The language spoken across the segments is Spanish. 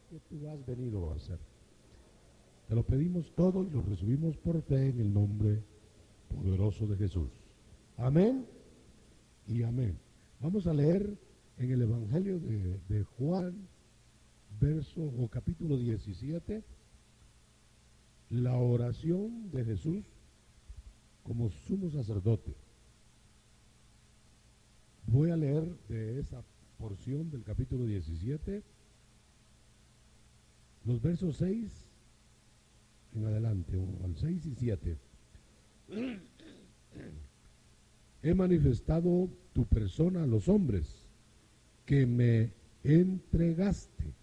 que tú has venido a hacer. Te lo pedimos todo y lo recibimos por fe en el nombre poderoso de Jesús. Amén y amén. Vamos a leer en el Evangelio de Juan, verso o capítulo 17, la oración de Jesús como sumo sacerdote. Voy a leer de esa porción del capítulo 17, los versos 6 en adelante, al 6 y 7. He manifestado tu persona a los hombres que me entregaste,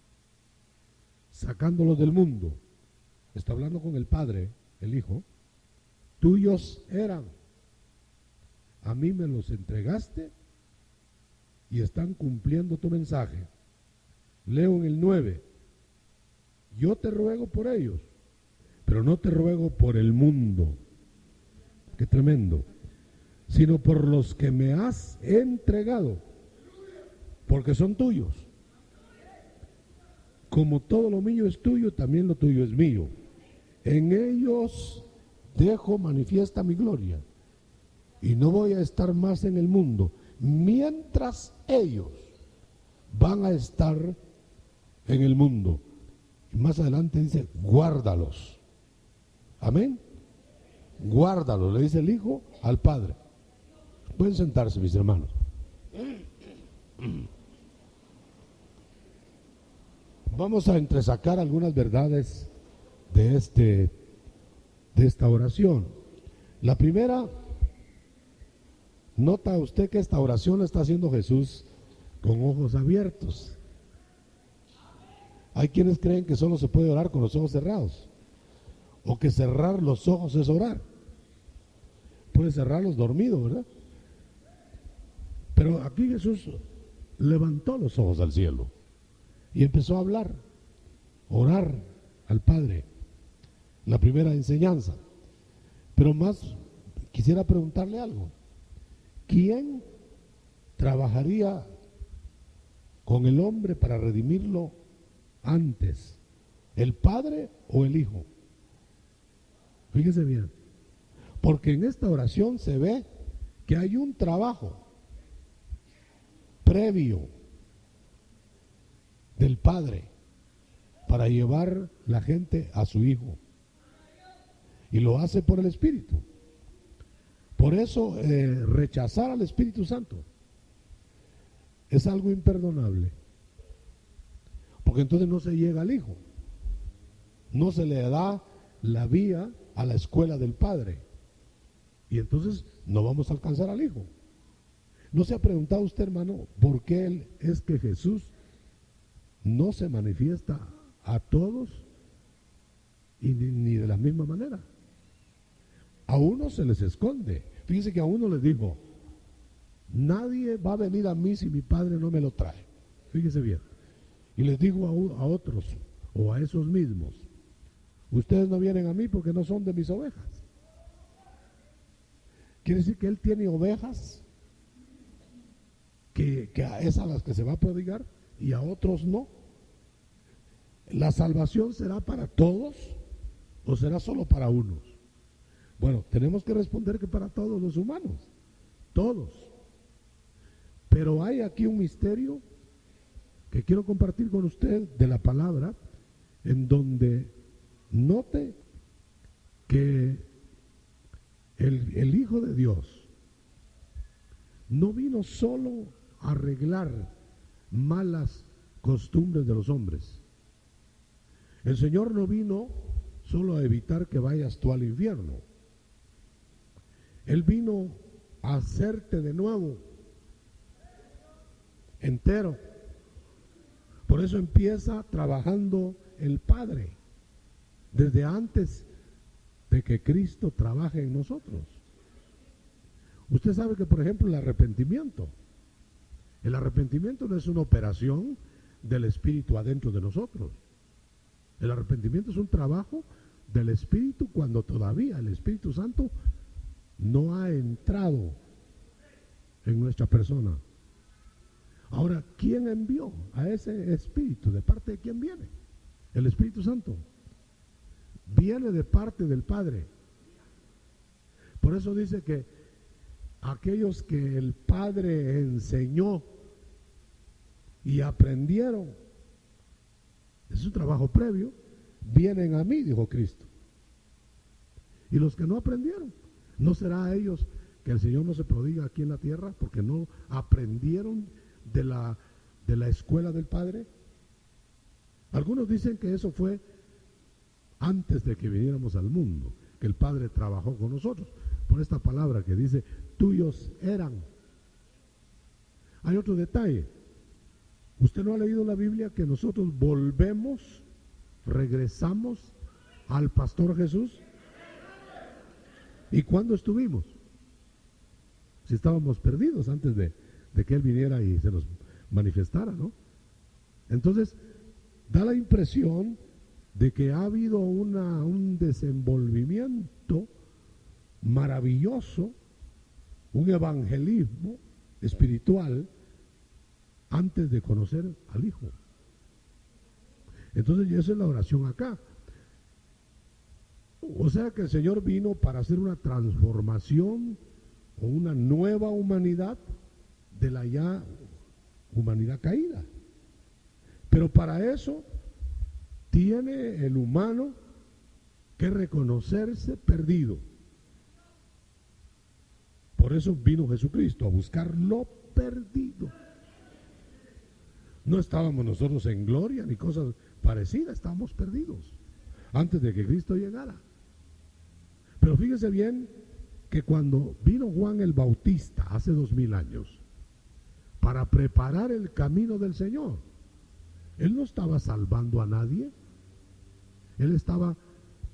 sacándolos del mundo. Está hablando con el Padre, el Hijo. Tuyos eran, a mí me los entregaste y están cumpliendo tu mensaje. Leo en el 9. Yo te ruego por ellos, pero no te ruego por el mundo. Qué tremendo. Sino por los que me has entregado, porque son tuyos. Como todo lo mío es tuyo, también lo tuyo es mío. En ellos dejo manifiesta mi gloria, y no voy a estar más en el mundo, mientras ellos van a estar en el mundo. Y más adelante dice, guárdalos. Amén. Guárdalos, le dice el Hijo al Padre. Pueden sentarse, mis hermanos. Vamos a entresacar algunas verdades de esta oración. La primera, nota usted que esta oración la está haciendo Jesús con ojos abiertos. Hay quienes creen que solo se puede orar con los ojos cerrados, o que cerrar los ojos es orar. Puede cerrarlos dormido, ¿verdad? Pero aquí Jesús levantó los ojos al cielo y empezó a hablar, orar al Padre. La primera enseñanza. Pero más quisiera preguntarle algo. ¿Quién trabajaría con el hombre para redimirlo antes? ¿El Padre o el Hijo? Fíjese bien. Porque en esta oración se ve que hay un trabajo previo del Padre para llevar la gente a su Hijo. Y lo hace por el Espíritu. Por eso rechazar al Espíritu Santo es algo imperdonable. Porque entonces no se llega al Hijo. No se le da la vía a la escuela del Padre. Y entonces no vamos a alcanzar al Hijo. ¿No se ha preguntado usted, hermano, por qué es que Jesús no se manifiesta a todos y ni de la misma manera? A unos se les esconde. Fíjense que a uno les dijo, nadie va a venir a mí si mi Padre no me lo trae. Fíjese bien. Y les digo a otros, o a esos mismos, ustedes no vienen a mí porque no son de mis ovejas. Quiere decir que Él tiene ovejas que es a las que se va a prodigar y a otros no. ¿La salvación será para todos o será solo para unos? Bueno, tenemos que responder que para todos los humanos, todos. Pero hay aquí un misterio que quiero compartir con usted de la palabra, en donde note que el Hijo de Dios no vino solo a arreglar malas costumbres de los hombres. El Señor no vino solo a evitar que vayas tú al infierno. Él vino a hacerte de nuevo, entero. Por eso empieza trabajando el Padre, desde antes de que Cristo trabaje en nosotros. Usted sabe que, por ejemplo, el arrepentimiento no es una operación del Espíritu adentro de nosotros. El arrepentimiento es un trabajo del Espíritu cuando todavía el Espíritu Santo no ha entrado en nuestra persona. Ahora, ¿quién envió a ese Espíritu? ¿De parte de quién viene? El Espíritu Santo viene de parte del Padre. Por eso dice que aquellos que el Padre enseñó y aprendieron, es un trabajo previo, vienen a mí, dijo Cristo. Y los que no aprendieron, ¿no será a ellos que el Señor no se prodiga aquí en la tierra porque no aprendieron de la escuela del Padre? Algunos dicen que eso fue antes de que viniéramos al mundo, que el Padre trabajó con nosotros, por esta palabra que dice, tuyos eran. Hay otro detalle. ¿Usted no ha leído la Biblia que nosotros regresamos al pastor Jesús? ¿Y cuándo estuvimos? Si estábamos perdidos antes de que Él viniera y se nos manifestara, ¿no? Entonces, da la impresión de que ha habido un desenvolvimiento maravilloso, un evangelismo espiritual antes de conocer al Hijo. Entonces, esa es la oración acá. O sea que el Señor vino para hacer una transformación o una nueva humanidad de la ya humanidad caída. Pero para eso tiene el humano que reconocerse perdido. Por eso vino Jesucristo, a buscar lo perdido. No estábamos nosotros en gloria ni cosas parecidas, estábamos perdidos antes de que Cristo llegara. Pero fíjese bien que cuando vino Juan el Bautista hace 2000 años para preparar el camino del Señor, él no estaba salvando a nadie, él estaba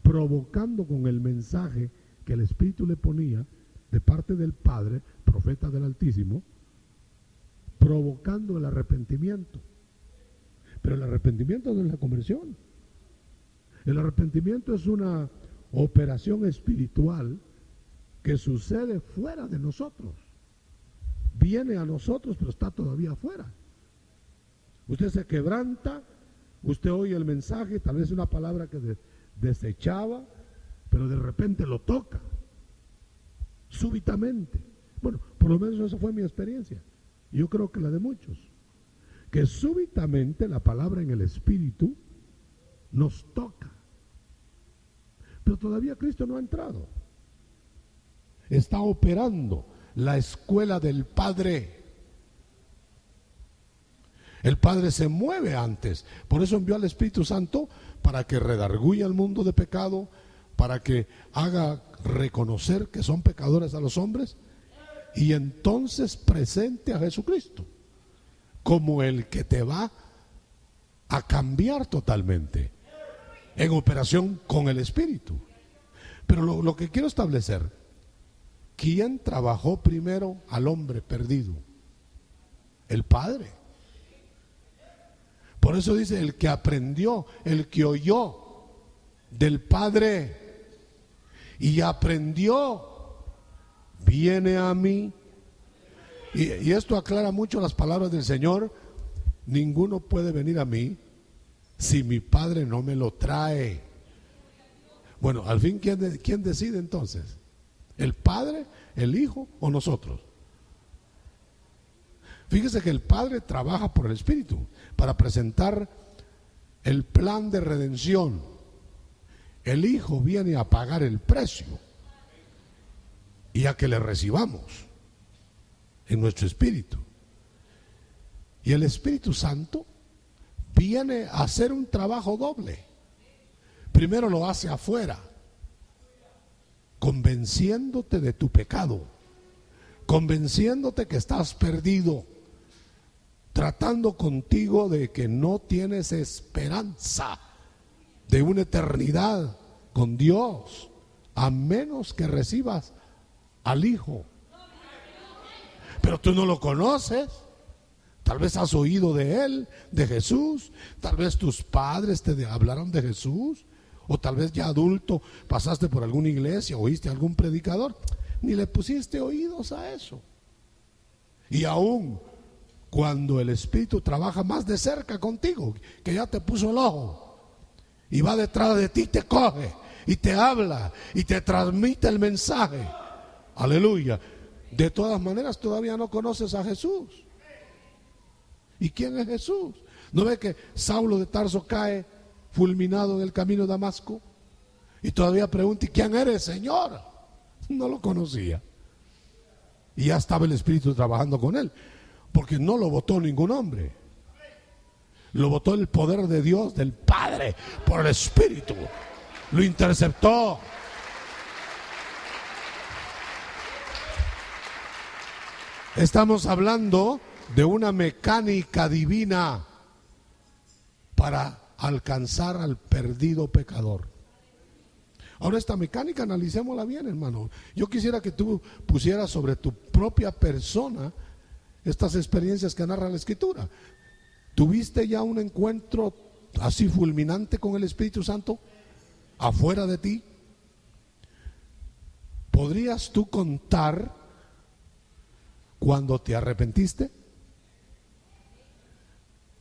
provocando con el mensaje que el Espíritu le ponía de parte del Padre, profeta del Altísimo, provocando el arrepentimiento. Pero el arrepentimiento no es la conversión. El arrepentimiento es una operación espiritual que sucede fuera de nosotros. Viene a nosotros, pero está todavía afuera. Usted se quebranta, usted oye el mensaje, tal vez una palabra que desechaba, pero de repente lo toca, súbitamente. Bueno, por lo menos esa fue mi experiencia. Yo creo que la de muchos. Que súbitamente la palabra en el Espíritu nos toca. Pero todavía Cristo no ha entrado. Está operando la escuela del Padre. El Padre se mueve antes. Por eso envió al Espíritu Santo para que redarguya al mundo de pecado, para que haga reconocer que son pecadores a los hombres y entonces presente a Jesucristo como el que te va a cambiar totalmente en operación con el Espíritu. Pero lo que quiero establecer, ¿quién trabajó primero al hombre perdido? El Padre. Por eso dice, el que aprendió, el que oyó del Padre y aprendió, viene a mí. Y esto aclara mucho las palabras del Señor. Ninguno puede venir a mí si mi Padre no me lo trae. Bueno, al fin, ¿quién decide entonces? ¿El Padre, el Hijo o nosotros? Fíjese que el Padre trabaja por el Espíritu para presentar el plan de redención. El Hijo viene a pagar el precio y a que le recibamos en nuestro espíritu. Y el Espíritu Santo viene a hacer un trabajo doble. Primero lo hace afuera, convenciéndote de tu pecado, convenciéndote que estás perdido, tratando contigo de que no tienes esperanza de una eternidad con Dios, a menos que recibas al Hijo. Pero tú no lo conoces. Tal vez has oído de Él, de Jesús. Tal vez tus padres te hablaron de Jesús. O tal vez ya adulto pasaste por alguna iglesia, oíste a algún predicador. Ni le pusiste oídos a eso. Y aún cuando el Espíritu trabaja más de cerca contigo, que ya te puso el ojo, y va detrás de ti, te coge y te habla y te transmite el mensaje. Aleluya. De todas maneras todavía no conoces a Jesús. ¿Y quién es Jesús? ¿No ve que Saulo de Tarso cae fulminado en el camino de Damasco? Y todavía pregunta: ¿y quién eres, Señor? No lo conocía. Y ya estaba el Espíritu trabajando con él, porque no lo votó ningún hombre. Lo votó el poder de Dios, del Padre, por el Espíritu. Lo interceptó. Estamos hablando de una mecánica divina para alcanzar al perdido pecador. Ahora, esta mecánica analicémosla bien, hermano. Yo quisiera que tú pusieras sobre tu propia persona estas experiencias que narra la Escritura. ¿Tuviste ya un encuentro así fulminante con el Espíritu Santo afuera de ti? ¿Podrías tú contar cuando te arrepentiste?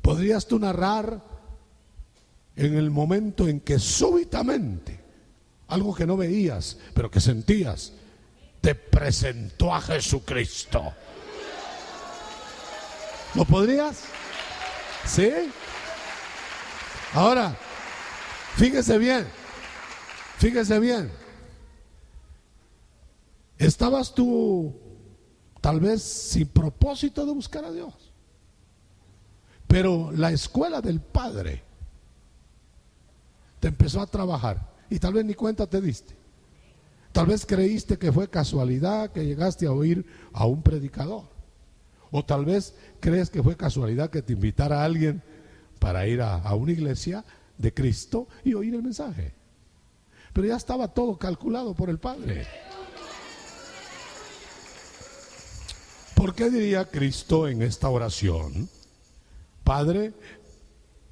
¿Podrías tú narrar en el momento en que súbitamente algo que no veías, pero que sentías, te presentó a Jesucristo? ¿Lo podrías? ¿Sí? Ahora, fíjese bien. ¿Estabas tú tal vez sin propósito de buscar a Dios? Pero la escuela del Padre te empezó a trabajar y tal vez ni cuenta te diste. Tal vez creíste que fue casualidad que llegaste a oír a un predicador. O tal vez crees que fue casualidad que te invitara a alguien para ir a una iglesia de Cristo y oír el mensaje. Pero ya estaba todo calculado por el Padre. ¿Por qué diría Cristo en esta oración: Padre,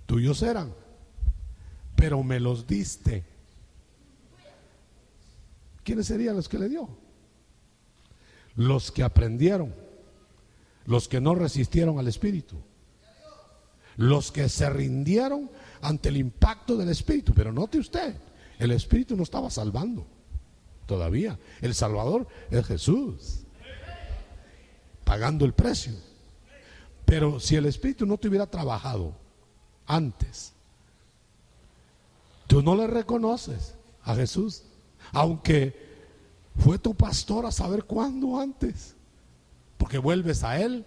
tuyos eran, pero me los diste? ¿Quiénes serían los que le dio? Los que aprendieron, los que no resistieron al Espíritu, los que se rindieron ante el impacto del Espíritu. Pero note usted, el Espíritu no estaba salvando todavía. El Salvador es Jesús, pagando el precio. Pero si el Espíritu no te hubiera trabajado antes, tú no le reconoces a Jesús, aunque fue tu pastor a saber cuándo antes, porque vuelves a Él,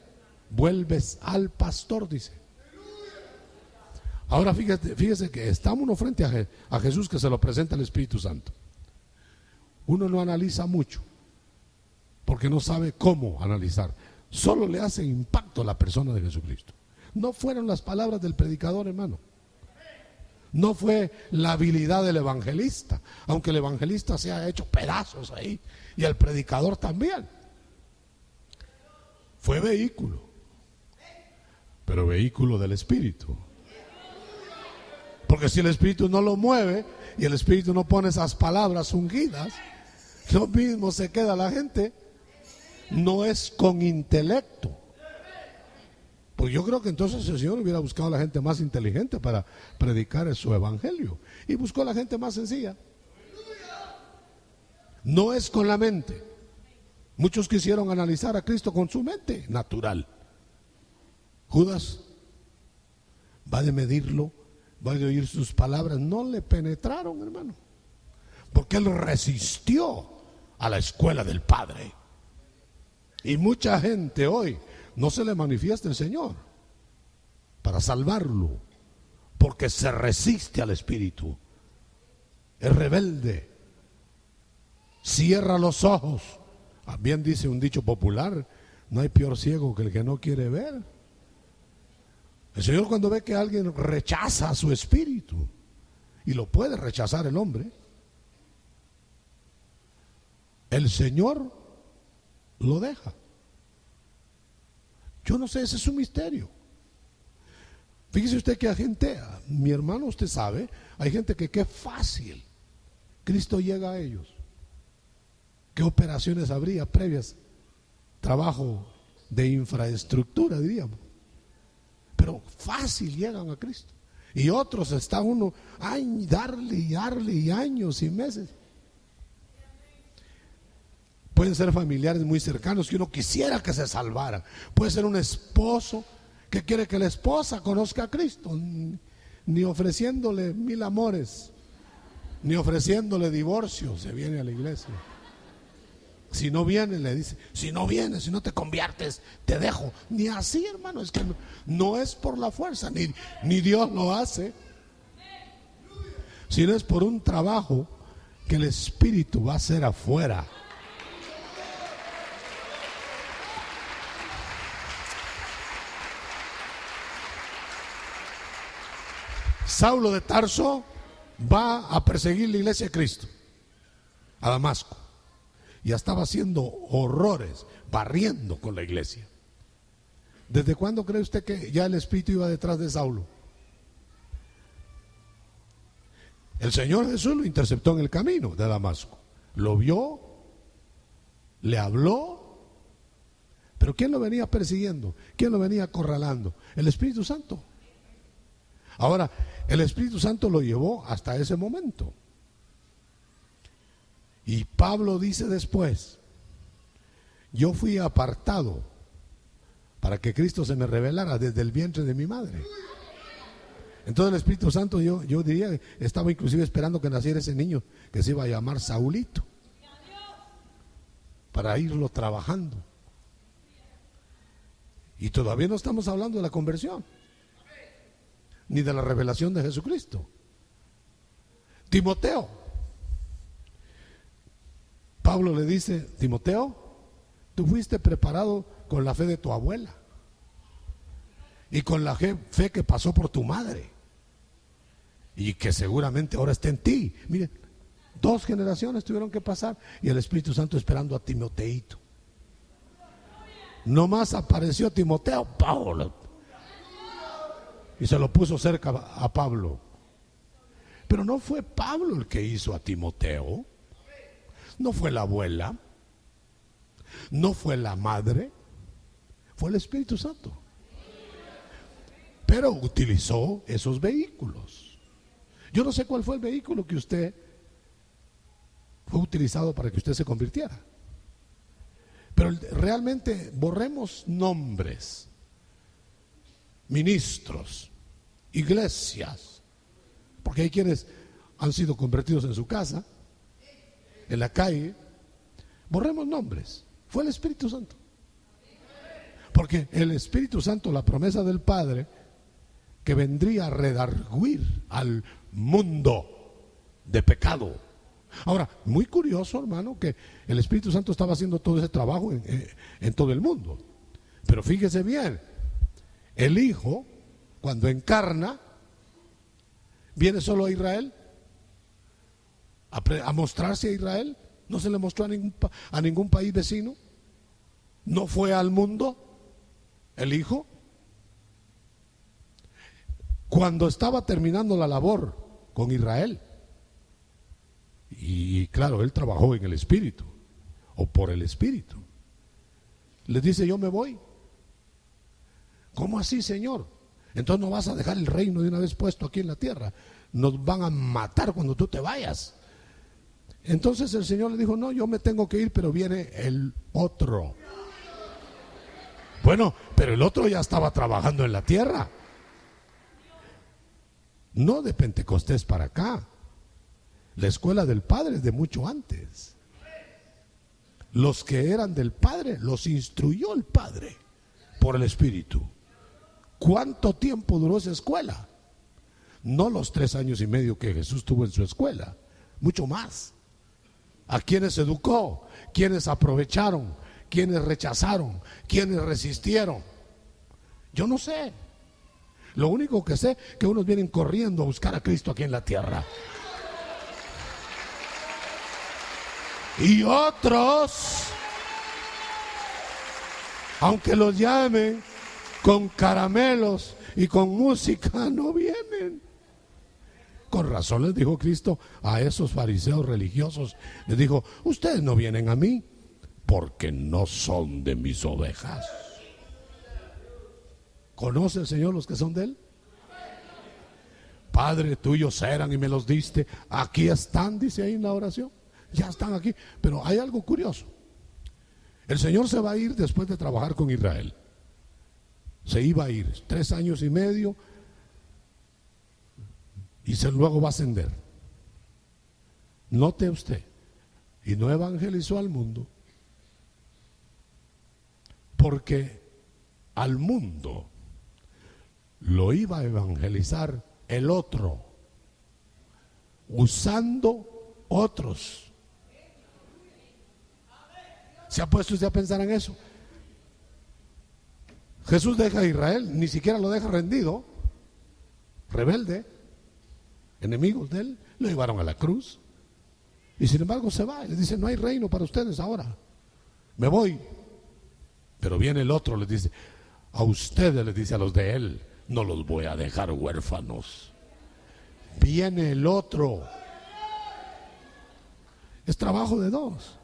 vuelves al pastor, dice. Ahora fíjese que estamos uno frente a Jesús, que se lo presenta el Espíritu Santo. Uno no analiza mucho, porque no sabe cómo analizar. Solo le hace impacto a la persona de Jesucristo. No fueron las palabras del predicador, hermano. No fue la habilidad del evangelista, aunque el evangelista se ha hecho pedazos ahí, y el predicador también. Fue vehículo, pero vehículo del Espíritu. Porque si el Espíritu no lo mueve y el Espíritu no pone esas palabras ungidas, lo mismo se queda la gente. No es con intelecto. Pues yo creo que entonces el Señor hubiera buscado a la gente más inteligente para predicar su evangelio, y buscó a la gente más sencilla. No es con la mente. Muchos quisieron analizar a Cristo con su mente natural. Judas va de medirlo, va de oír sus palabras. No le penetraron, hermano, porque él resistió a la escuela del Padre. Y mucha gente hoy no se le manifiesta el Señor para salvarlo, porque se resiste al Espíritu, es rebelde, cierra los ojos. Bien dice un dicho popular: no hay peor ciego que el que no quiere ver. El Señor, cuando ve que alguien rechaza a su Espíritu, y lo puede rechazar el hombre, el Señor lo deja. Yo no sé, ese es un misterio. Fíjese usted que hay gente, mi hermano, usted sabe, hay gente que qué fácil Cristo llega a ellos. ¿Qué operaciones habría previas? Trabajo de infraestructura, diríamos. Pero fácil llegan a Cristo. Y otros está uno, ay, darle y darle y años y meses. Pueden ser familiares muy cercanos que uno quisiera que se salvaran. Puede ser un esposo que quiere que la esposa conozca a Cristo, ni ofreciéndole 1000 amores, ni ofreciéndole divorcio, se viene a la iglesia. Si no viene, le dice, si no vienes, si no te conviertes, te dejo. Ni así, hermano, es que no es por la fuerza, ni Dios lo hace, sino es por un trabajo que el Espíritu va a hacer afuera. Saulo de Tarso va a perseguir la iglesia de Cristo a Damasco. Ya estaba haciendo horrores, barriendo con la iglesia. ¿Desde cuándo cree usted que ya el Espíritu iba detrás de Saulo? El Señor Jesús lo interceptó en el camino de Damasco. Lo vio, le habló. Pero ¿quién lo venía persiguiendo? ¿Quién lo venía acorralando? El Espíritu Santo. Ahora, el Espíritu Santo lo llevó hasta ese momento. Y Pablo dice después, yo fui apartado para que Cristo se me revelara desde el vientre de mi madre. Entonces el Espíritu Santo, yo diría, estaba inclusive esperando que naciera ese niño que se iba a llamar Saulito, para irlo trabajando. Y todavía no estamos hablando de la conversión, ni de la revelación de Jesucristo. Timoteo, Pablo le dice, Timoteo, tú fuiste preparado con la fe de tu abuela y con la fe que pasó por tu madre y que seguramente ahora está en ti. Miren, 2 generaciones tuvieron que pasar y el Espíritu Santo esperando a Timoteito. Nomás apareció Timoteo, Pablo, y se lo puso cerca a Pablo. Pero no fue Pablo el que hizo a Timoteo. No fue la abuela, no fue la madre, fue el Espíritu Santo. Pero utilizó esos vehículos. Yo no sé cuál fue el vehículo que usted fue utilizado para que usted se convirtiera. Pero realmente borremos nombres, ministros, iglesias, porque hay quienes han sido convertidos en su casa, en la calle. Borremos nombres. Fue el Espíritu Santo. Porque el Espíritu Santo, la promesa del Padre, que vendría a redarguir al mundo de pecado. Ahora, muy curioso, hermano, que el Espíritu Santo estaba haciendo todo ese trabajo en todo el mundo. Pero fíjese bien, el Hijo, cuando encarna, viene solo a Israel, a mostrarse a Israel. No se le mostró a ningún país vecino. No fue al mundo el Hijo. Cuando estaba terminando la labor con Israel, y claro, él trabajó en el Espíritu o por el Espíritu, les dice, yo me voy. ¿Cómo así, Señor? Entonces no vas a dejar el reino de una vez puesto aquí en la tierra. Nos van a matar cuando tú te vayas. Entonces el Señor le dijo, no, yo me tengo que ir, pero viene el otro. Bueno, pero el otro ya estaba trabajando en la tierra. No de Pentecostés para acá. La escuela del Padre es de mucho antes. Los que eran del Padre los instruyó el Padre por el Espíritu. ¿Cuánto tiempo duró esa escuela? No los 3 años y medio que Jesús tuvo en su escuela, mucho más. ¿A quiénes educó? ¿Quiénes aprovecharon? ¿Quiénes rechazaron? ¿Quiénes resistieron? Yo no sé. Lo único que sé es que unos vienen corriendo a buscar a Cristo aquí en la tierra. Y otros, aunque los llamen con caramelos y con música, no vienen. Con razón les dijo Cristo a esos fariseos religiosos, les dijo, ustedes no vienen a mí porque no son de mis ovejas. ¿Conoce el Señor los que son de Él? Padre, tuyos eran y me los diste. Aquí están, dice ahí en la oración. Ya están aquí. Pero hay algo curioso. El Señor se va a ir después de trabajar con Israel. Se iba a ir 3 años y medio y luego va a ascender. Note usted, y no evangelizó al mundo porque al mundo lo iba a evangelizar el otro, usando otros. ¿Se ha puesto usted a pensar en eso? Jesús deja a Israel, ni siquiera lo deja rendido, rebelde, enemigos de él, lo llevaron a la cruz. Y sin embargo se va y les dice: no hay reino para ustedes ahora, me voy. Pero viene el otro, les dice: a ustedes, les dice a los de él, no los voy a dejar huérfanos. Viene el otro. Es trabajo de dos.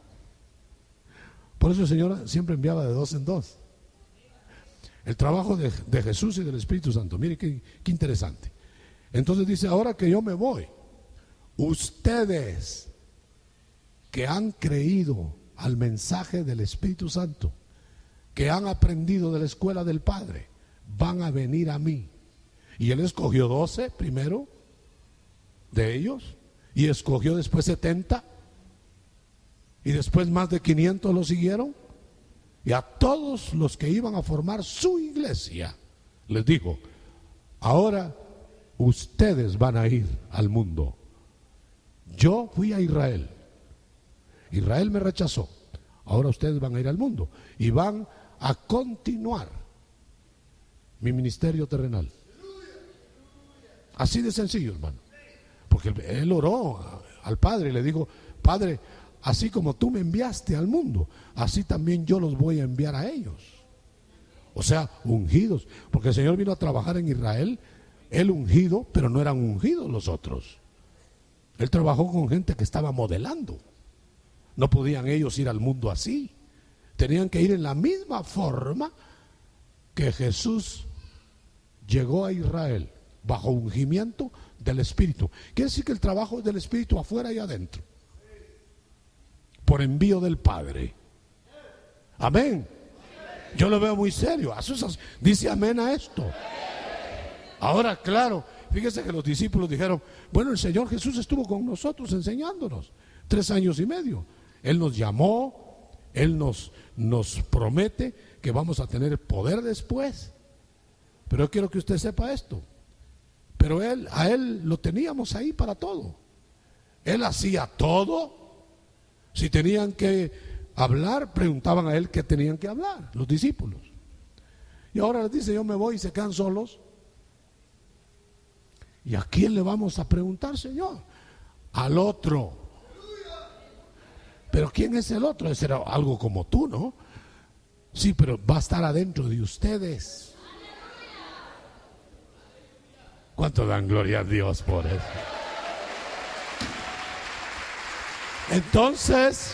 Por eso el Señor siempre enviaba de 2 en 2. El trabajo de Jesús y del Espíritu Santo. Mire qué interesante. Entonces dice: ahora que yo me voy, ustedes que han creído al mensaje del Espíritu Santo, que han aprendido de la escuela del Padre, van a venir a mí. Y Él escogió 12 primero de ellos, y escogió después 70, y después más de 500 lo siguieron. Y a todos los que iban a formar su iglesia les dijo: ahora ustedes van a ir al mundo. Yo fui a Israel, Israel me rechazó, ahora ustedes van a ir al mundo y van a continuar mi ministerio terrenal. Así de sencillo, hermano. Porque él oró al Padre y le dijo: Padre, así como tú me enviaste al mundo, así también yo los voy a enviar a ellos. O sea, ungidos. Porque el Señor vino a trabajar en Israel, Él ungido, pero no eran ungidos los otros. Él trabajó con gente que estaba modelando. No podían ellos ir al mundo así. Tenían que ir en la misma forma que Jesús llegó a Israel, bajo ungimiento del Espíritu. Quiere decir que el trabajo es del Espíritu afuera y adentro, por envío del Padre. Amén. Yo lo veo muy serio. Dice amén a esto. Ahora, claro, fíjese que los discípulos dijeron: bueno, el Señor Jesús estuvo con nosotros enseñándonos 3 años y medio. Él nos llamó, Él nos promete que vamos a tener poder después. Pero yo quiero que usted sepa esto. Pero a Él lo teníamos ahí para todo. Él hacía todo. Si tenían que hablar, preguntaban a Él qué tenían que hablar, los discípulos. Y ahora les dice: yo me voy, y se quedan solos. ¿Y a quién le vamos a preguntar, Señor? Al otro. Pero ¿quién es el otro? Ese era algo como tú, ¿no? Sí, pero va a estar adentro de ustedes. ¿Cuánto dan gloria a Dios por eso? Entonces,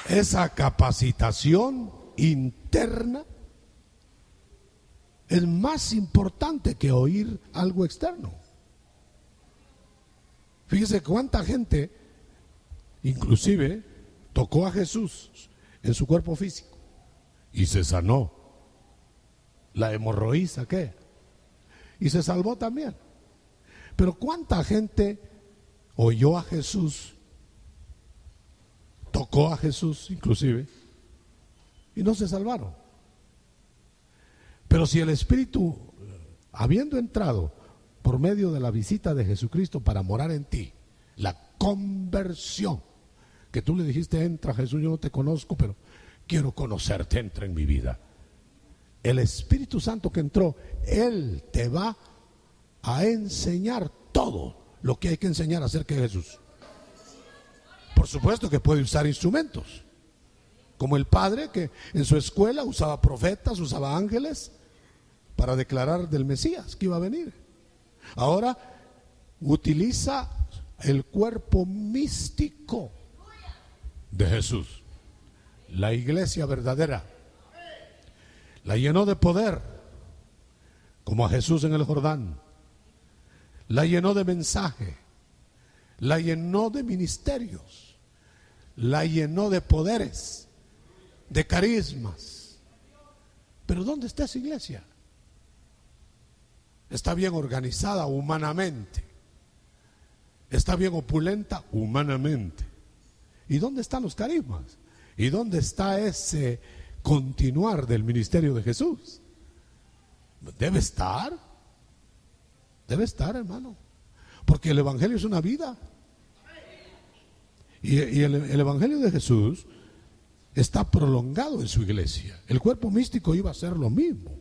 esa capacitación interna es más importante que oír algo externo. Fíjese cuánta gente, inclusive, tocó a Jesús en su cuerpo físico y se sanó. La hemorroísa, ¿qué? Y se salvó también. Pero cuánta gente oyó a Jesús, tocó a Jesús inclusive, y no se salvaron. Pero si el Espíritu, habiendo entrado por medio de la visita de Jesucristo para morar en ti, la conversión, que tú le dijiste: entra Jesús, yo no te conozco, pero quiero conocerte, entra en mi vida. El Espíritu Santo que entró, Él te va a enseñar todo lo que hay que enseñar acerca de Jesús. Por supuesto que puede usar instrumentos, como el Padre, que en su escuela usaba profetas, usaba ángeles para declarar del Mesías que iba a venir. Ahora utiliza el cuerpo místico de Jesús, la iglesia verdadera. La llenó de poder como a Jesús en el Jordán. La llenó de mensaje, la llenó de ministerios, la llenó de poderes, de carismas. Pero ¿dónde está esa iglesia? Está bien organizada humanamente, está bien opulenta humanamente. ¿Y dónde están los carismas? ¿Y dónde está ese continuar del ministerio de Jesús? Debe estar, hermano, porque el evangelio es una vida. Y el evangelio de Jesús está prolongado en su iglesia. El cuerpo místico iba a hacer lo mismo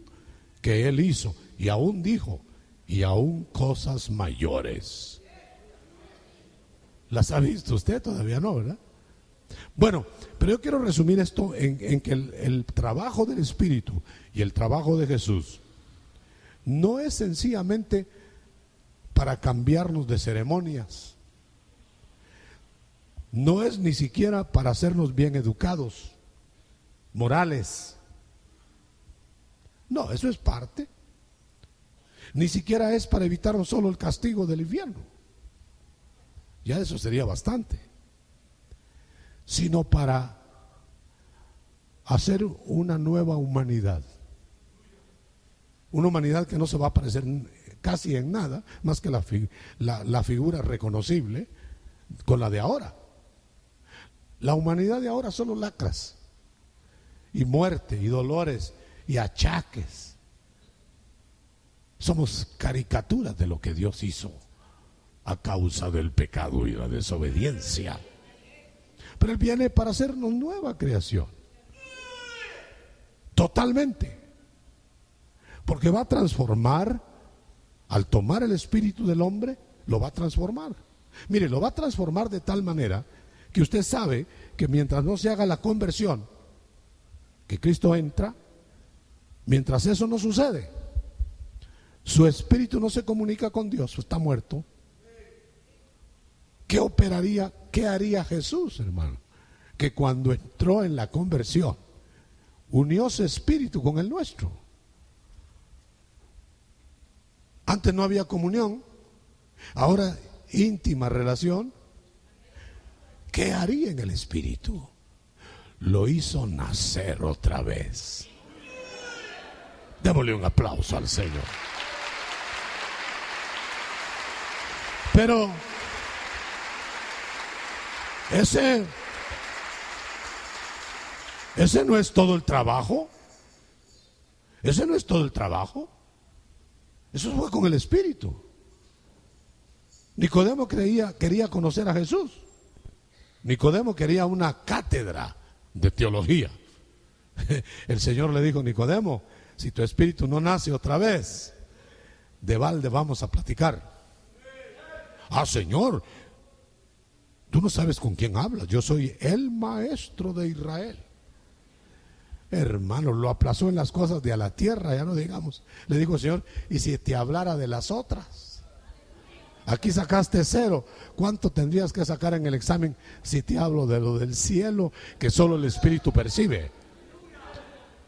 que él hizo, y aún dijo, y aún cosas mayores. ¿Las ha visto usted? Todavía no, ¿verdad? Bueno, pero yo quiero resumir esto en que el trabajo del Espíritu y el trabajo de Jesús no es sencillamente para cambiarnos de ceremonias, no es ni siquiera para hacernos bien educados, morales. No, eso es parte. Ni siquiera es para evitarnos solo el castigo del infierno. Ya eso sería bastante. Sino para hacer una nueva humanidad. Una humanidad que no se va a parecer casi en nada, más que la figura reconocible con la de ahora. La humanidad de ahora solo lacras, y muerte, y dolores, y achaques. Somos caricaturas de lo que Dios hizo a causa del pecado y la desobediencia. Pero Él viene para hacernos nueva creación, totalmente, porque va a transformar. Al tomar el espíritu del hombre, lo va a transformar. Mire, lo va a transformar de tal manera que usted sabe que mientras no se haga la conversión, que Cristo entra, mientras eso no sucede, su espíritu no se comunica con Dios, está muerto. ¿Qué operaría? ¿Qué haría Jesús, hermano? Que cuando entró en la conversión, unió su espíritu con el nuestro. Antes no había comunión, ahora íntima relación. ¿Qué haría en el espíritu? Lo hizo nacer otra vez. Démosle un aplauso al Señor. Pero ese no es todo el trabajo. Ese no es todo el trabajo. Eso fue con el Espíritu. Nicodemo quería conocer a Jesús. Nicodemo quería una cátedra de teología. El Señor le dijo: Nicodemo, si tu espíritu no nace otra vez, de balde vamos a platicar. Ah, Señor, tú no sabes con quién hablas. Yo soy el maestro de Israel. Hermano, lo aplazó en las cosas de a la tierra, ya no digamos. Le dijo: Señor, ¿y si te hablara de las otras? Aquí sacaste 0. ¿Cuánto tendrías que sacar en el examen si te hablo de lo del cielo, que solo el Espíritu percibe?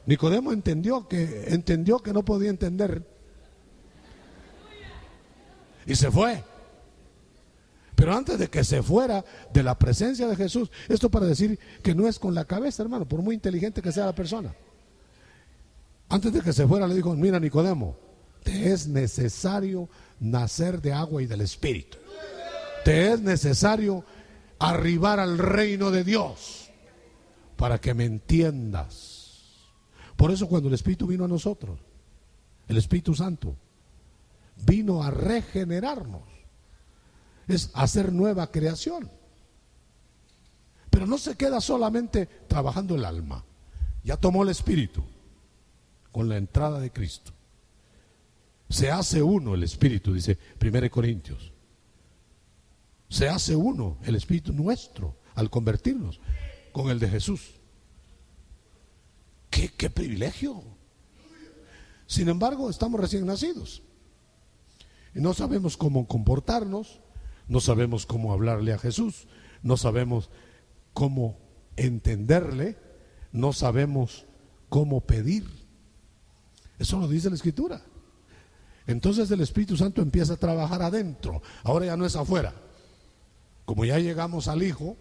Nicodemo entendió que no podía entender, y se fue. Pero antes de que se fuera de la presencia de Jesús, esto para decir que no es con la cabeza, hermano, por muy inteligente que sea la persona. Antes de que se fuera le dijo: mira, Nicodemo, te es necesario nacer de agua y del Espíritu. Te es necesario arribar al reino de Dios para que me entiendas. Por eso cuando el Espíritu vino a nosotros, el Espíritu Santo vino a regenerarnos. Es hacer nueva creación. Pero no se queda solamente trabajando el alma. Ya tomó el espíritu con la entrada de Cristo. Se hace uno el espíritu, dice 1 Corintios. Se hace uno el espíritu nuestro al convertirnos con el de Jesús. ¡Qué privilegio! Sin embargo, estamos recién nacidos y no sabemos cómo comportarnos. No sabemos cómo hablarle a Jesús, no sabemos cómo entenderle, no sabemos cómo pedir. Eso lo dice la Escritura. Entonces el Espíritu Santo empieza a trabajar adentro. Ahora ya no es afuera. Como ya llegamos al Hijo,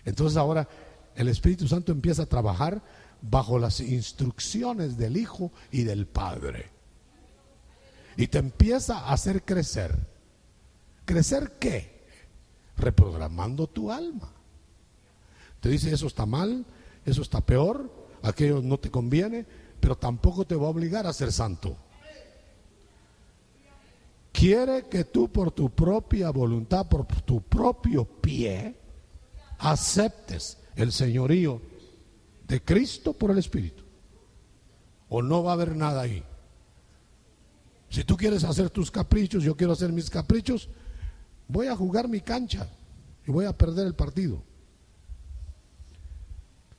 entonces ahora el Espíritu Santo empieza a trabajar bajo las instrucciones del Hijo y del Padre. Y te empieza a hacer crecer. ¿Crecer qué? Reprogramando tu alma. Te dice, eso está mal, eso está peor, aquello no te conviene, pero tampoco te va a obligar a ser santo. Quiere que tú por tu propia voluntad, por tu propio pie, aceptes el señorío de Cristo por el Espíritu. O no va a haber nada ahí. Si tú quieres hacer tus caprichos, yo quiero hacer mis caprichos, voy a jugar mi cancha y voy a perder el partido.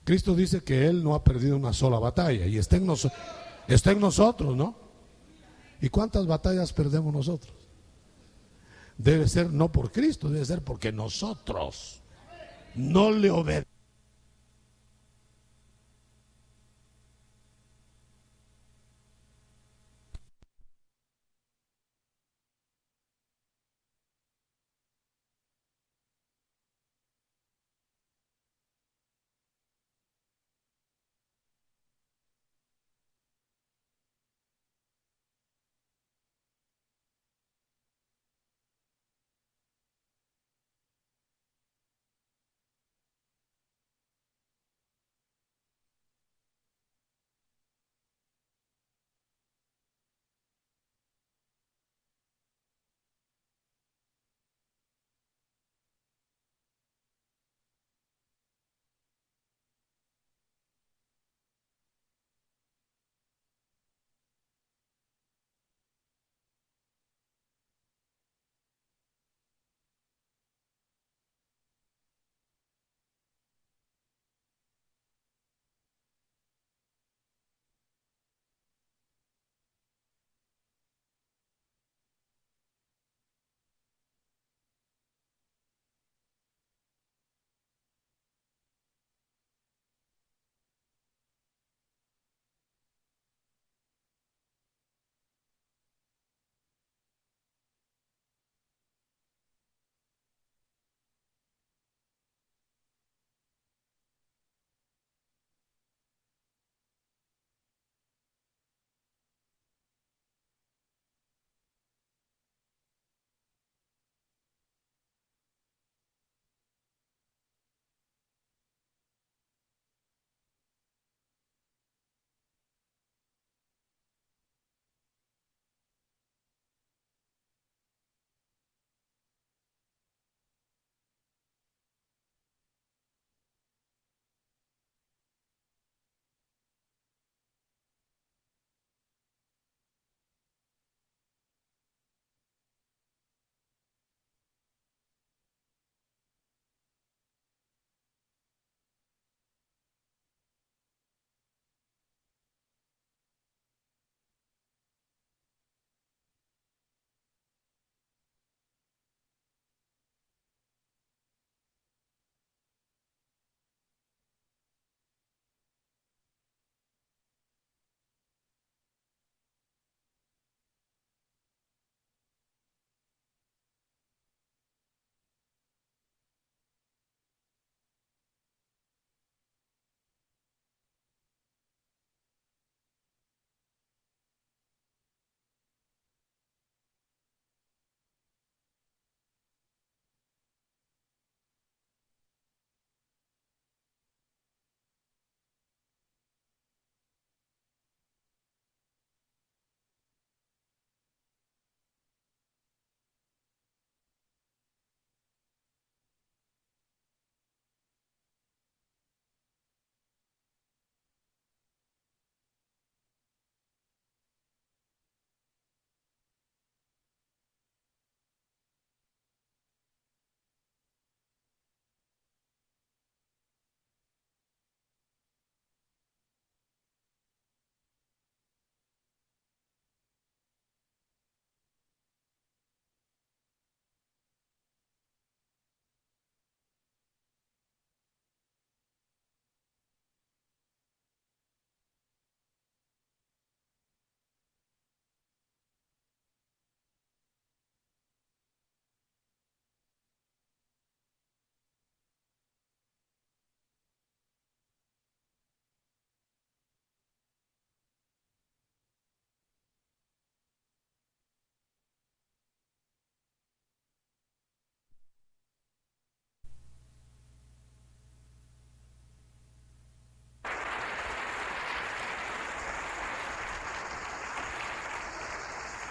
Cristo dice que Él no ha perdido una sola batalla y está en nosotros, ¿no? ¿Y cuántas batallas perdemos nosotros? Debe ser no por Cristo, debe ser porque nosotros no le obedecemos.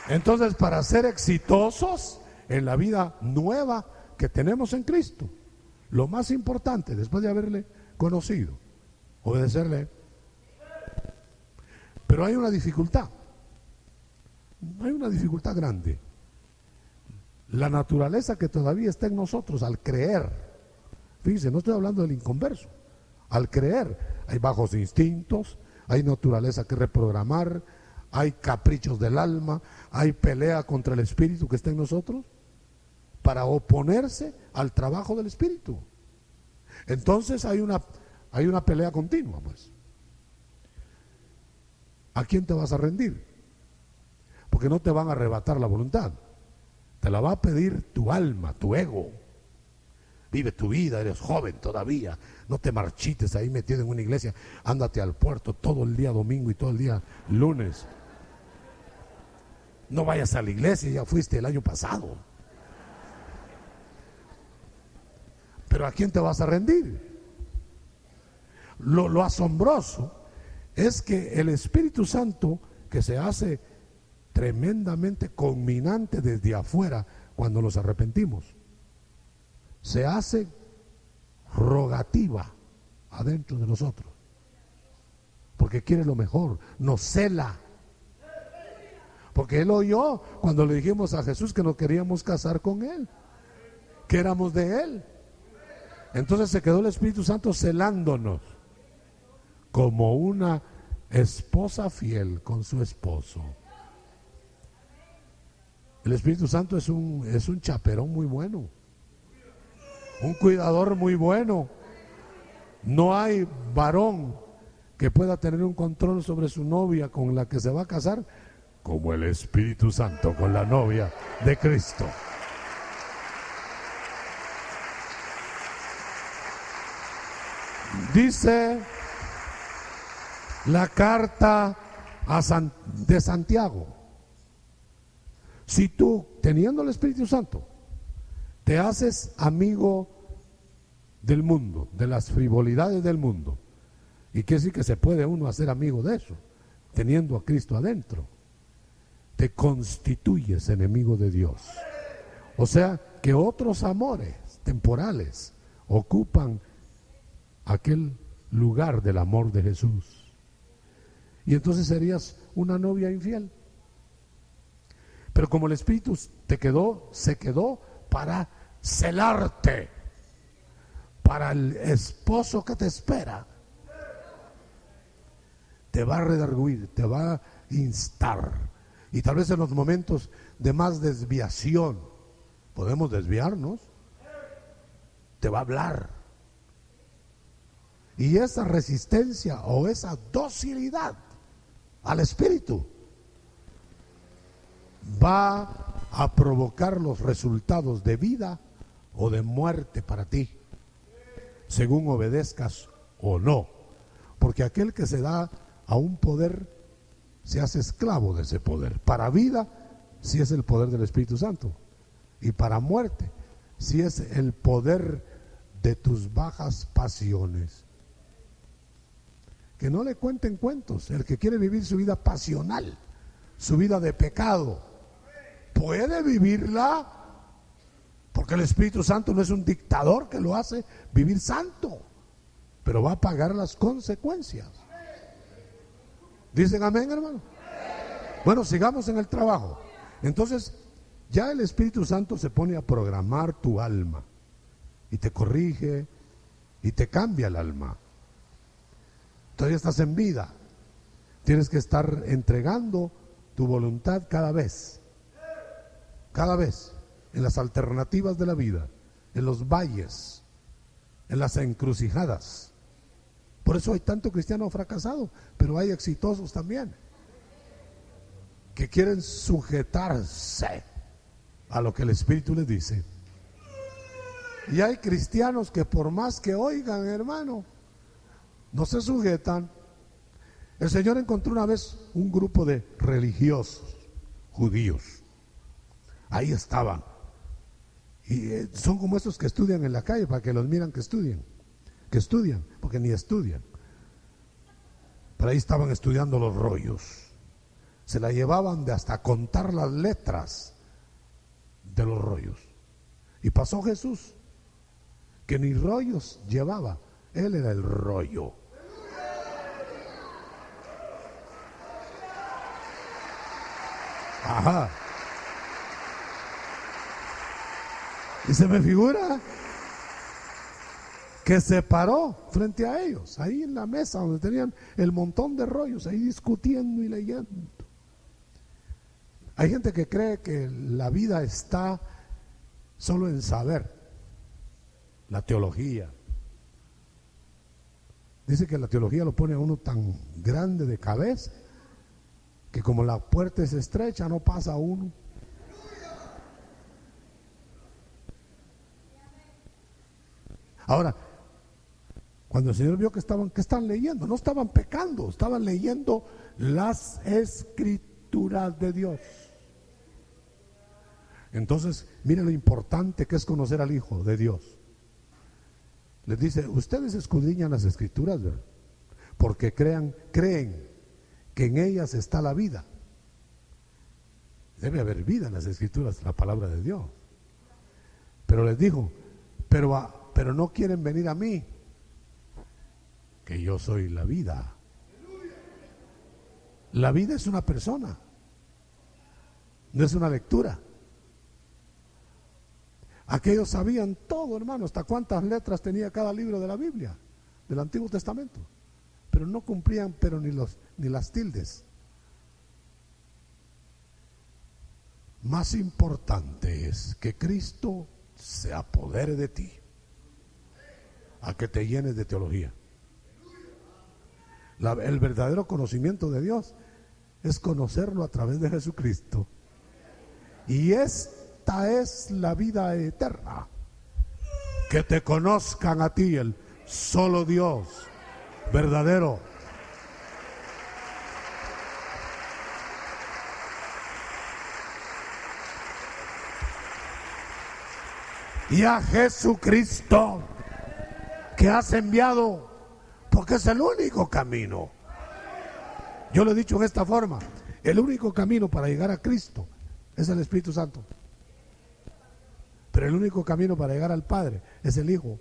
Entonces, para ser exitosos en la vida nueva que tenemos en Cristo, lo más importante, después de haberle conocido, obedecerle. Pero hay una dificultad grande. La naturaleza que todavía está en nosotros al creer. Fíjense, no estoy hablando del inconverso. Al creer hay bajos instintos, hay naturaleza que reprogramar, hay caprichos del alma, hay pelea contra el espíritu que está en nosotros para oponerse al trabajo del espíritu. Entonces hay una pelea continua, pues. ¿A quién te vas a rendir? Porque no te van a arrebatar la voluntad. Te la va a pedir tu alma, tu ego. Vive tu vida, eres joven todavía. No te marchites ahí metido en una iglesia. Ándate al puerto todo el día domingo y todo el día lunes. No vayas a la iglesia, ya fuiste el año pasado. Pero ¿a quién te vas a rendir? Lo asombroso es que el Espíritu Santo, que se hace tremendamente culminante desde afuera cuando nos arrepentimos, se hace rogativa adentro de nosotros, porque quiere lo mejor, nos cela. Porque Él oyó cuando le dijimos a Jesús que nos queríamos casar con Él, que éramos de Él. Entonces se quedó el Espíritu Santo celándonos como una esposa fiel con su esposo. El Espíritu Santo es un chaperón muy bueno, un cuidador muy bueno. No hay varón que pueda tener un control sobre su novia con la que se va a casar como el Espíritu Santo con la novia de Cristo. Dice la carta de Santiago: si tú, teniendo el Espíritu Santo, te haces amigo del mundo, de las frivolidades del mundo, y quiere decir que se puede uno hacer amigo de eso, teniendo a Cristo adentro, te constituyes enemigo de Dios. O sea, que otros amores temporales ocupan aquel lugar del amor de Jesús. Y entonces serías una novia infiel. Pero como el Espíritu se quedó para celarte, para el esposo que te espera, te va a redarguir, te va a instar. Y tal vez en los momentos de más desviación, podemos desviarnos, te va a hablar. Y esa resistencia o esa docilidad al Espíritu va a provocar los resultados de vida o de muerte para ti, según obedezcas o no. Porque aquel que se da a un poder se hace esclavo de ese poder. Para vida, si es el poder del Espíritu Santo, y para muerte, si es el poder de tus bajas pasiones. Que no le cuenten cuentos. El que quiere vivir su vida pasional, su vida de pecado, puede vivirla, porque el Espíritu Santo no es un dictador que lo hace vivir santo, pero va a pagar las consecuencias. ¿Dicen amén, hermano? Bueno, sigamos en el trabajo. Entonces, ya el Espíritu Santo se pone a programar tu alma y te corrige y te cambia el alma. Todavía estás en vida, tienes que estar entregando tu voluntad cada vez, en las alternativas de la vida, en los valles, en las encrucijadas. Por eso hay tanto cristiano fracasado, pero hay exitosos también, que quieren sujetarse a lo que el Espíritu les dice. Y hay cristianos que por más que oigan, hermano, no se sujetan. El Señor encontró una vez un grupo de religiosos judíos. Ahí estaban. Y son como esos que estudian en la calle para que los miran que estudian, porque ni estudian. Pero ahí estaban estudiando los rollos. se la llevaban de hasta contar las letras de los rollos. Y pasó Jesús, que ni rollos llevaba, él era el rollo. Ajá. Y se me figura que se paró frente a ellos, ahí en la mesa donde tenían el montón de rollos, ahí discutiendo y leyendo. Hay gente que cree que la vida está solo en saber, la teología. Dice que la teología lo pone a uno tan grande de cabeza que como la puerta es estrecha no pasa a uno. Ahora, cuando el Señor vio que estaban leyendo, no estaban pecando, estaban leyendo las escrituras de Dios. Entonces, miren lo importante que es conocer al Hijo de Dios. Les dice, ustedes escudriñan las escrituras, ¿verdad? Porque creen que en ellas está la vida. Debe haber vida en las escrituras, la palabra de Dios. Pero les dijo, pero no quieren venir a mí, que yo soy la vida. La vida es una persona, no es una lectura. Aquellos sabían todo, hermano, hasta cuántas letras tenía cada libro de la Biblia, del Antiguo Testamento, pero no cumplían, pero ni las tildes. Más importante es que Cristo se apodere de ti, a que te llenes de teología. El verdadero conocimiento de Dios es conocerlo a través de Jesucristo. Y esta es la vida eterna, que te conozcan a ti, el solo Dios verdadero. Y a Jesucristo que has enviado, porque es el único camino. Yo lo he dicho en esta forma, el único camino para llegar a Cristo es el Espíritu Santo, pero el único camino para llegar al Padre es el Hijo.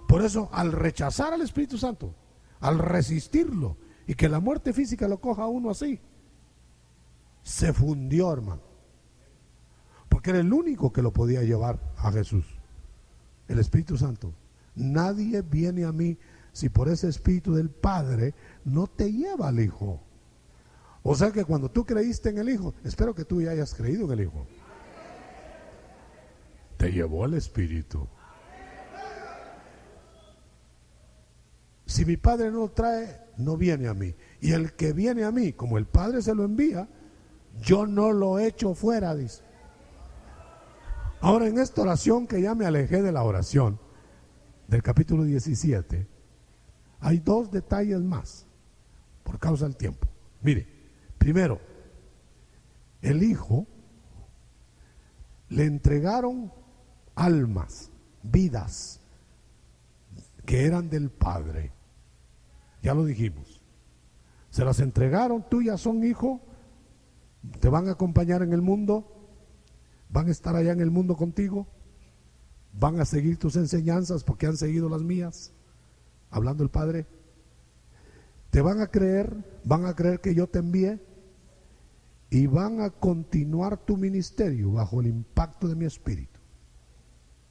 Por eso, al rechazar al Espíritu Santo, al resistirlo y que la muerte física lo coja a uno así, se fundió, hermano, porque era el único que lo podía llevar a Jesús, el Espíritu Santo. Nadie viene a mí si por ese Espíritu del Padre no te lleva al Hijo. O sea que cuando tú creíste en el Hijo, espero que tú ya hayas creído en el Hijo, te llevó el Espíritu. Si mi Padre no lo trae, no viene a mí. Y el que viene a mí, como el Padre se lo envía, yo no lo echo fuera, dice. Ahora, en esta oración, que ya me alejé de la oración del capítulo 17, hay dos detalles más por causa del tiempo. Mire, primero, el Hijo le entregaron almas, vidas que eran del Padre. Ya lo dijimos, se las entregaron, tuyas son, hijo, te van a acompañar en el mundo, van a estar allá en el mundo contigo, van a seguir tus enseñanzas porque han seguido las mías, hablando el Padre. Te van a creer que yo te envié y van a continuar tu ministerio bajo el impacto de mi Espíritu.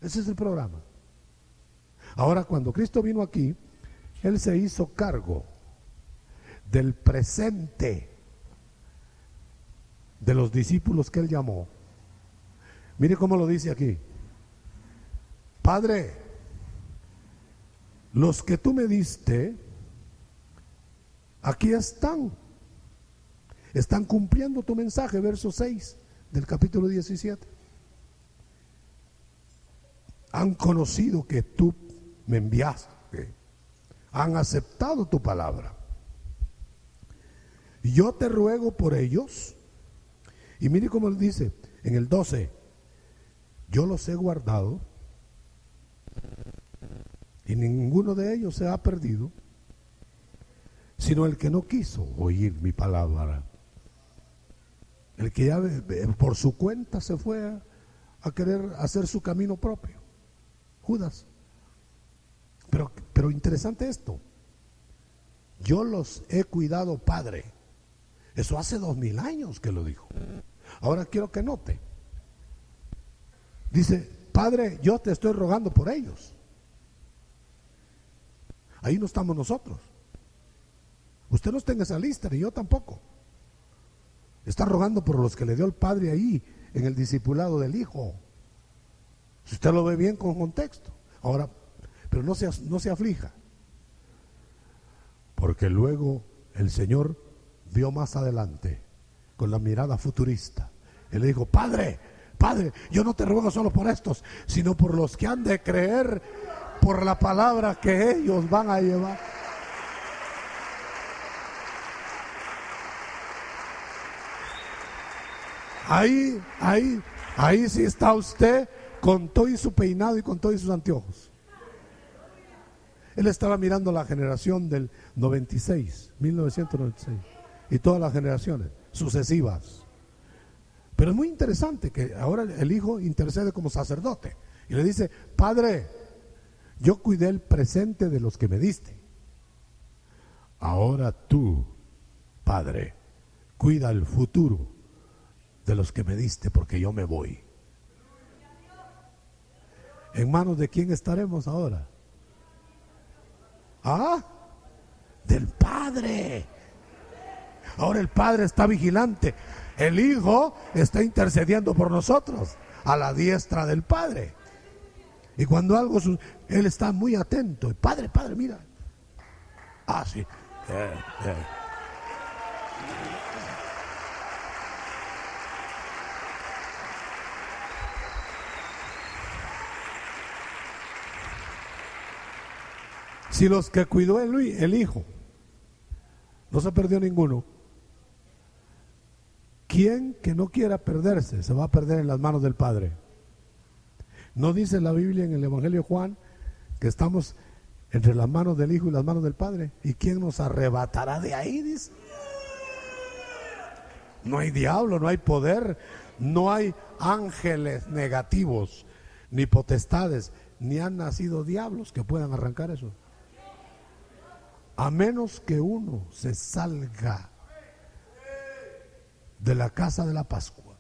Ese es el programa. Ahora, cuando Cristo vino aquí, Él se hizo cargo del presente de los discípulos que Él llamó. Mire cómo lo dice aquí. Padre, los que tú me diste, aquí están cumpliendo tu mensaje, verso 6 del capítulo 17. Han conocido que tú me enviaste, han aceptado tu palabra. Yo te ruego por ellos. Y mire cómo dice en el 12, yo los he guardado y ninguno de ellos se ha perdido, sino el que no quiso oír mi palabra. El que ya por su cuenta se fue a querer hacer su camino propio. Judas. Pero interesante esto. Yo los he cuidado, Padre. Eso hace 2000 años que lo dijo. Ahora quiero que note. Dice, Padre, yo te estoy rogando por ellos. Ahí no estamos nosotros. Usted no está en esa lista, ni yo tampoco. Está rogando por los que le dio el Padre ahí, en el discipulado del Hijo. Si usted lo ve bien con contexto. Ahora, pero no se aflija. Porque luego el Señor vio más adelante, con la mirada futurista. Él le dijo, Padre, yo no te ruego solo por estos, sino por los que han de creer por la palabra que ellos van a llevar. Ahí sí está usted con todo y su peinado y con todo y sus anteojos. Él estaba mirando la generación del 1996, y todas las generaciones sucesivas. Pero es muy interesante que ahora el Hijo intercede como sacerdote y le dice, Padre, yo cuidé el presente de los que me diste. Ahora tú, Padre, cuida el futuro de los que me diste, porque yo me voy. ¿En manos de quién estaremos ahora? ¿Ah? Del Padre. Ahora el Padre está vigilante. El Hijo está intercediendo por nosotros a la diestra del Padre. Y cuando algo Él está muy atento. Padre, mira. Ah, sí. Si los que cuidó el Hijo, no se perdió ninguno, ¿quién que no quiera perderse se va a perder en las manos del Padre? ¿No dice la Biblia en el Evangelio de Juan que estamos entre las manos del Hijo y las manos del Padre? ¿Y quién nos arrebatará de ahí? Dice. No hay diablo, no hay poder, no hay ángeles negativos, ni potestades, ni han nacido diablos que puedan arrancar eso. A menos que uno se salga de la casa de la Pascua.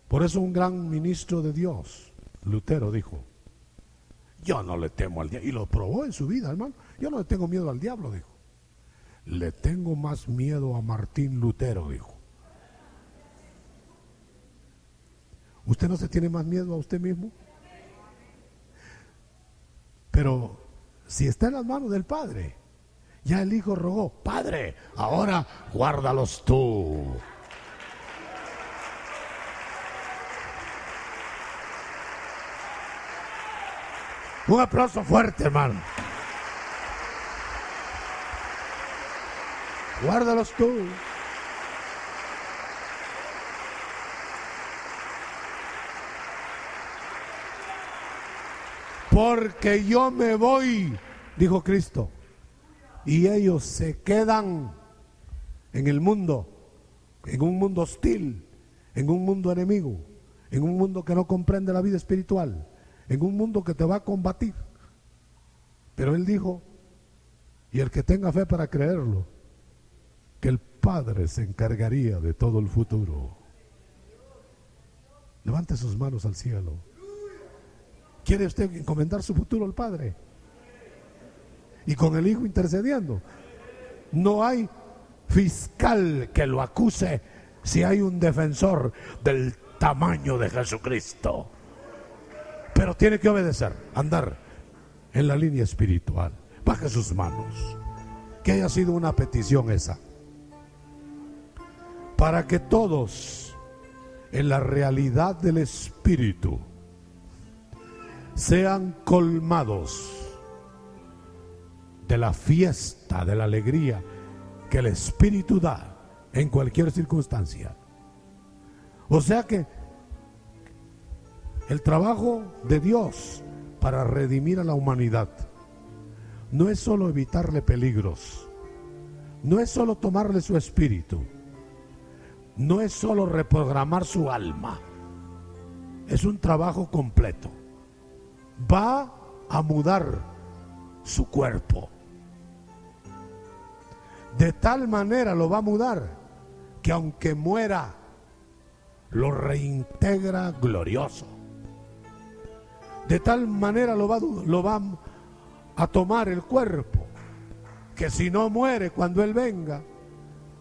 Por eso un gran ministro de Dios, Lutero, dijo, yo no le temo al diablo. Y lo probó en su vida, hermano. Yo no le tengo miedo al diablo, dijo. Le tengo más miedo a Martín Lutero, dijo. ¿Usted no se tiene más miedo a usted mismo? Pero si está en las manos del Padre, ya el Hijo rogó, Padre, ahora guárdalos tú. Un aplauso fuerte, hermano. Guárdalos tú. Porque yo me voy, dijo Cristo, y ellos se quedan en el mundo, en un mundo hostil, en un mundo enemigo, en un mundo que no comprende la vida espiritual, en un mundo que te va a combatir. Pero Él dijo, y el que tenga fe para creerlo, que el Padre se encargaría de todo el futuro. Levante sus manos al cielo. ¿Quiere usted encomendar su futuro al Padre? Y con el Hijo intercediendo. No hay fiscal que lo acuse si hay un defensor del tamaño de Jesucristo. Pero tiene que obedecer, andar en la línea espiritual. Baje sus manos. Que haya sido una petición esa. Para que todos, en la realidad del Espíritu, sean colmados de la fiesta, de la alegría que el Espíritu da en cualquier circunstancia. O sea que el trabajo de Dios para redimir a la humanidad no es solo evitarle peligros, no es solo tomarle su espíritu, no es solo reprogramar su alma, es un trabajo completo. Va a mudar su cuerpo. De tal manera lo va a mudar que aunque muera, lo reintegra glorioso. De tal manera lo va a tomar el cuerpo, que si no muere cuando Él venga,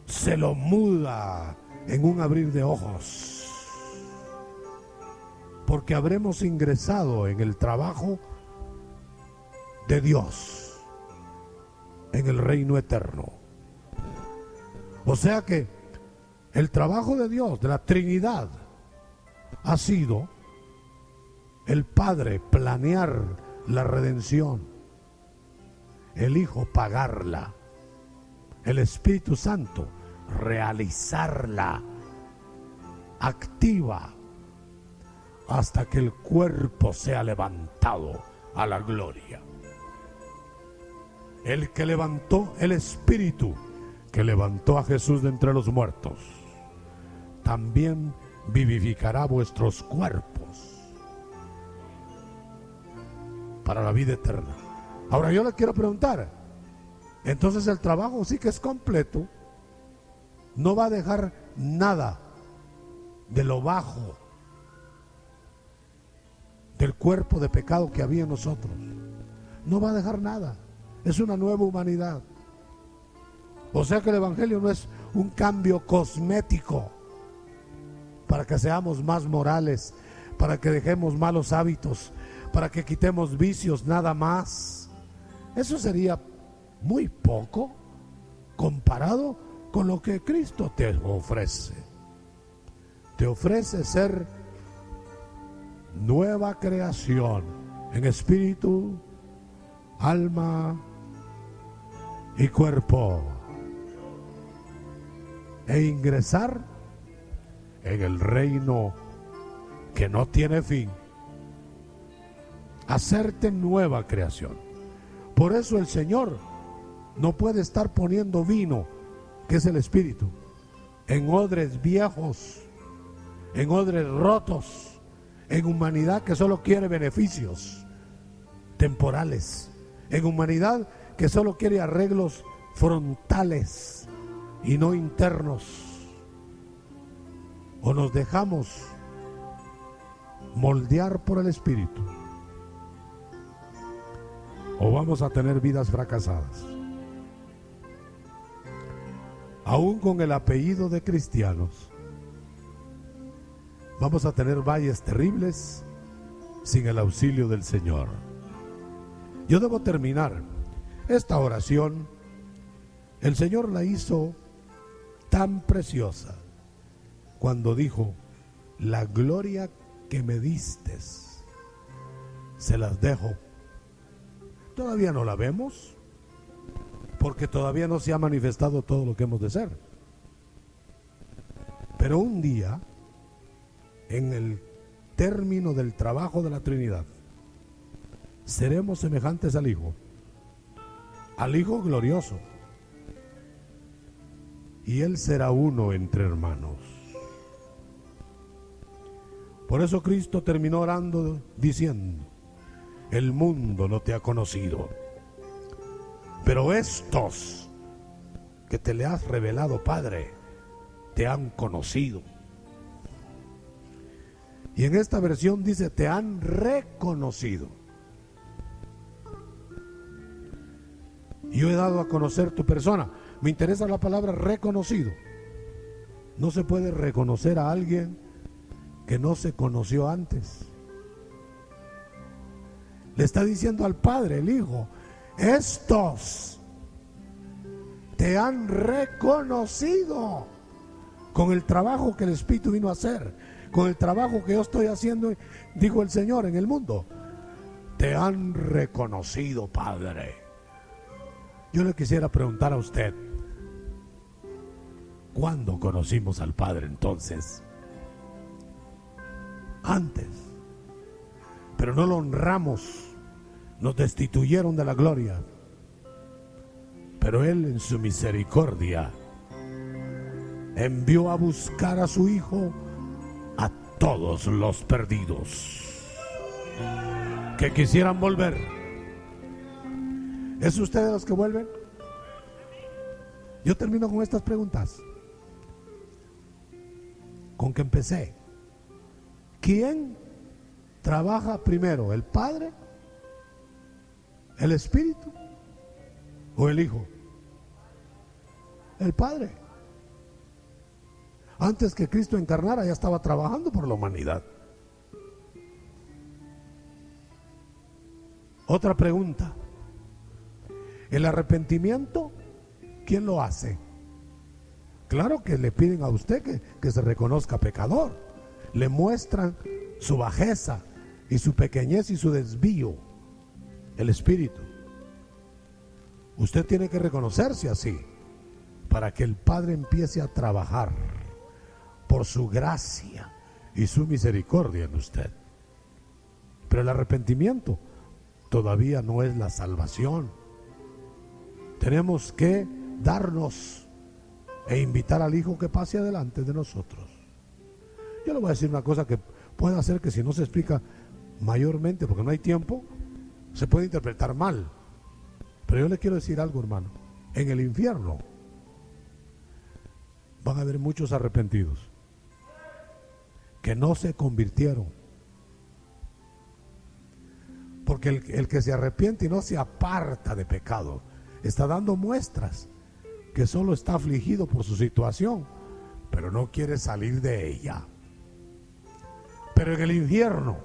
se lo muda en un abrir de ojos. Porque habremos ingresado en el trabajo de Dios, en el reino eterno. O sea que el trabajo de Dios, de la Trinidad, ha sido el Padre planear la redención, el Hijo pagarla, el Espíritu Santo realizarla activa hasta que el cuerpo sea levantado a la gloria. El que levantó, el Espíritu que levantó a Jesús de entre los muertos, también vivificará vuestros cuerpos para la vida eterna. Ahora yo le quiero preguntar, entonces el trabajo sí que es completo, no va a dejar nada de lo bajo del cuerpo de pecado que había en nosotros, no va a dejar nada, es una nueva humanidad. O sea que el Evangelio no es un cambio cosmético para que seamos más morales, para que dejemos malos hábitos, para que quitemos vicios, nada más. Eso sería muy poco comparado con lo que Cristo te ofrece. Te ofrece ser nueva creación en espíritu, alma y cuerpo, e ingresar en el reino que no tiene fin, hacerte nueva creación. Por eso el Señor no puede estar poniendo vino, que es el espíritu, en odres viejos, en odres rotos, en humanidad que solo quiere beneficios temporales, en humanidad que solo quiere arreglos frontales y no internos. O nos dejamos moldear por el Espíritu, o vamos a tener vidas fracasadas. Aún con el apellido de cristianos, vamos a tener valles terribles sin el auxilio del Señor. Yo debo terminar esta oración. El Señor la hizo tan preciosa cuando dijo: la gloria que me distes se las dejo. Todavía no la vemos, porque todavía no se ha manifestado todo lo que hemos de ser. Pero un día, en el término del trabajo de la Trinidad, seremos semejantes al Hijo glorioso, y Él será uno entre hermanos. Por eso Cristo terminó orando diciendo: el mundo no te ha conocido, pero estos que te le has revelado, Padre, te han conocido. Y en esta versión dice: te han reconocido. Yo he dado a conocer tu persona. Me interesa la palabra reconocido. No se puede reconocer a alguien que no se conoció antes. Le está diciendo al Padre, el Hijo: estos te han reconocido con el trabajo que el Espíritu vino a hacer, con el trabajo que yo estoy haciendo, dijo el Señor, en el mundo. Te han reconocido, Padre. Yo le quisiera preguntar a usted: ¿cuándo conocimos al Padre entonces? Antes. Pero no lo honramos, nos destituyeron de la gloria, Pero Él en su misericordia envió a buscar a su Hijo a todos los perdidos que quisieran volver. ¿Es usted de los que vuelven? Yo termino con estas preguntas con que empecé. ¿Quién trabaja primero, el Padre, el Espíritu o el Hijo? El Padre. Antes que Cristo encarnara ya estaba trabajando por la humanidad. Otra pregunta. ¿El arrepentimiento quién lo hace? Claro que le piden a usted que se reconozca pecador. Le muestran su bajeza y su pequeñez y su desvío. El Espíritu. Usted tiene que reconocerse así para que el Padre empiece a trabajar por su gracia y su misericordia en usted. Pero el arrepentimiento todavía no es la salvación. Tenemos que darnos e invitar al Hijo que pase adelante de nosotros. Yo le voy a decir una cosa que puede hacer que, si no se explica mayormente, porque no hay tiempo, se puede interpretar mal. Pero yo le quiero decir algo, hermano. En el infierno van a haber muchos arrepentidos que no se convirtieron. Porque el que se arrepiente y no se aparta de pecado está dando muestras que solo está afligido por su situación, pero no quiere salir de ella. Pero en el infierno,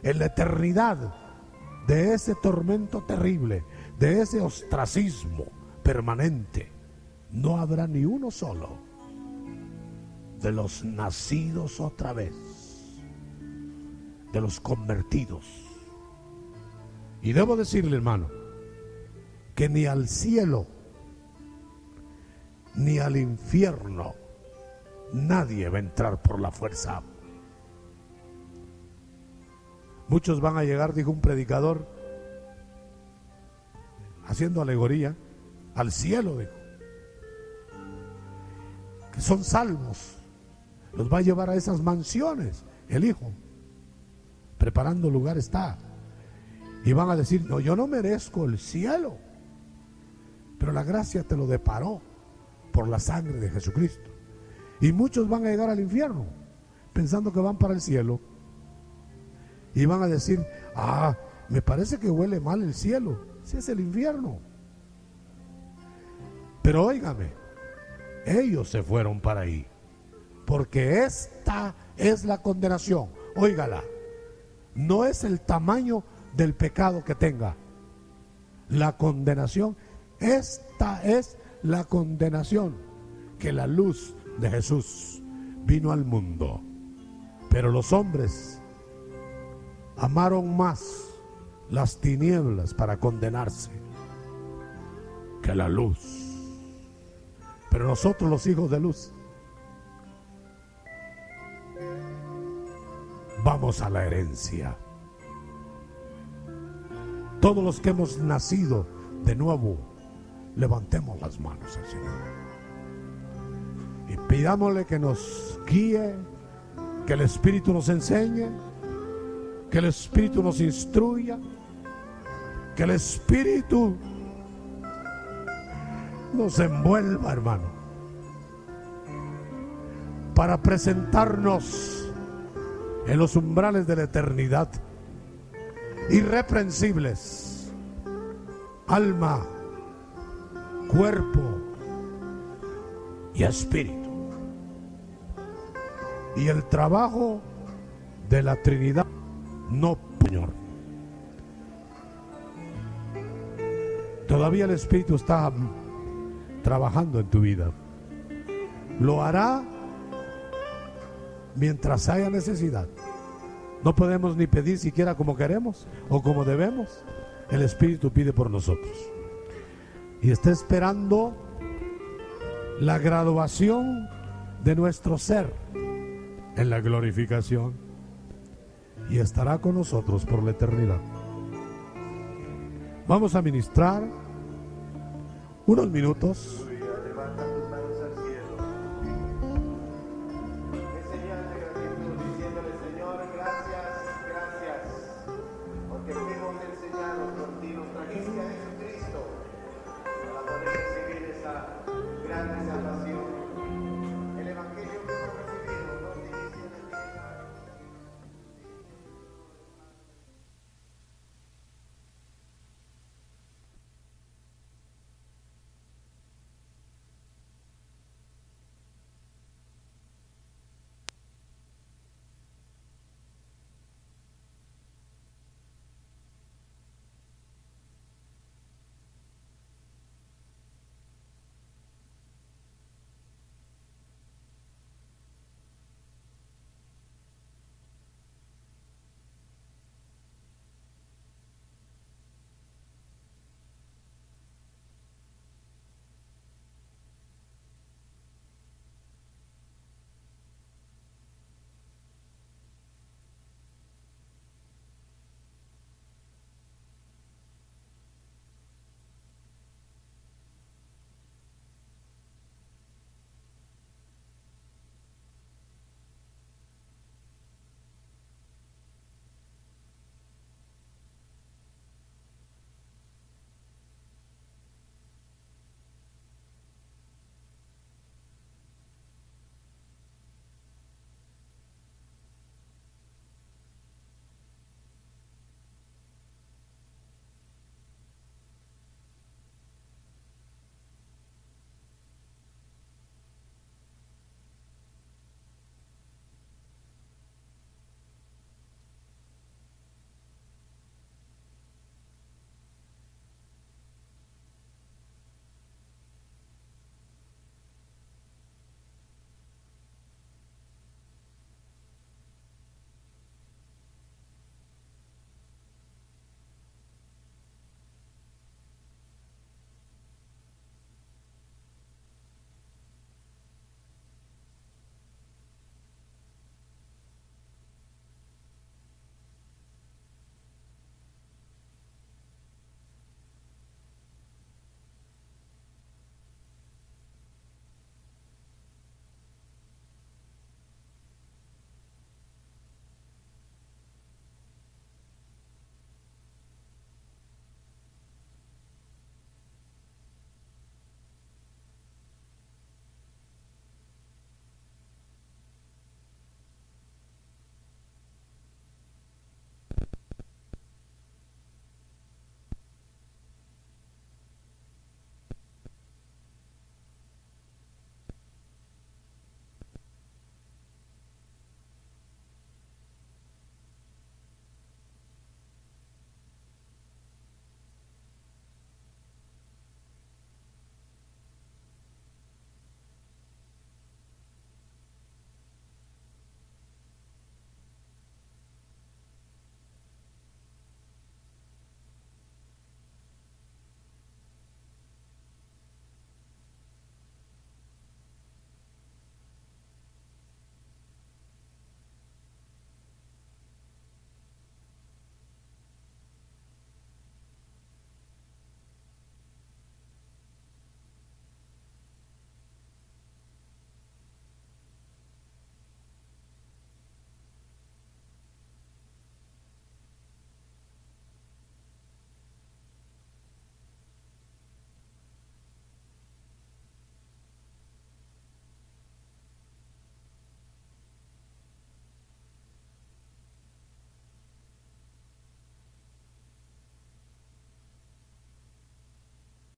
en la eternidad de ese tormento terrible, de ese ostracismo permanente, no habrá ni uno solo de los nacidos otra vez, de los convertidos. Y debo decirle, hermano, que ni al cielo ni al infierno nadie va a entrar por la fuerza. Muchos van a llegar, dijo un predicador, haciendo alegoría, al cielo, dijo, que son salvos. Los va a llevar a esas mansiones, el Hijo, preparando lugar está. Y van a decir, no, yo no merezco el cielo, pero la gracia te lo deparó por la sangre de Jesucristo. Y muchos van a llegar al infierno pensando que van para el cielo y van a decir, me parece que huele mal el cielo. Si es el infierno. Pero óigame, ellos se fueron para ahí, porque esta es la condenación. Óigala, no es el tamaño del pecado que tenga. La condenación, esta es la condenación, que la luz de Jesús vino al mundo, pero los hombres amaron más las tinieblas para condenarse que la luz. Pero nosotros, los hijos de luz, vamos a la herencia. Todos los que hemos nacido de nuevo, levantemos las manos al Señor y pidámosle que nos guíe, que el Espíritu nos enseñe, que el Espíritu nos instruya, que el Espíritu nos envuelva, hermano, para presentarnos en los umbrales de la eternidad irreprensibles, alma, cuerpo y espíritu. Y el trabajo de la Trinidad, no, Señor. Todavía el Espíritu está trabajando en tu vida. Lo hará mientras haya necesidad. No podemos ni pedir siquiera como queremos o como debemos. El Espíritu pide por nosotros. Y está esperando la graduación de nuestro ser en la glorificación. Y estará con nosotros por la eternidad. Vamos a ministrar unos minutos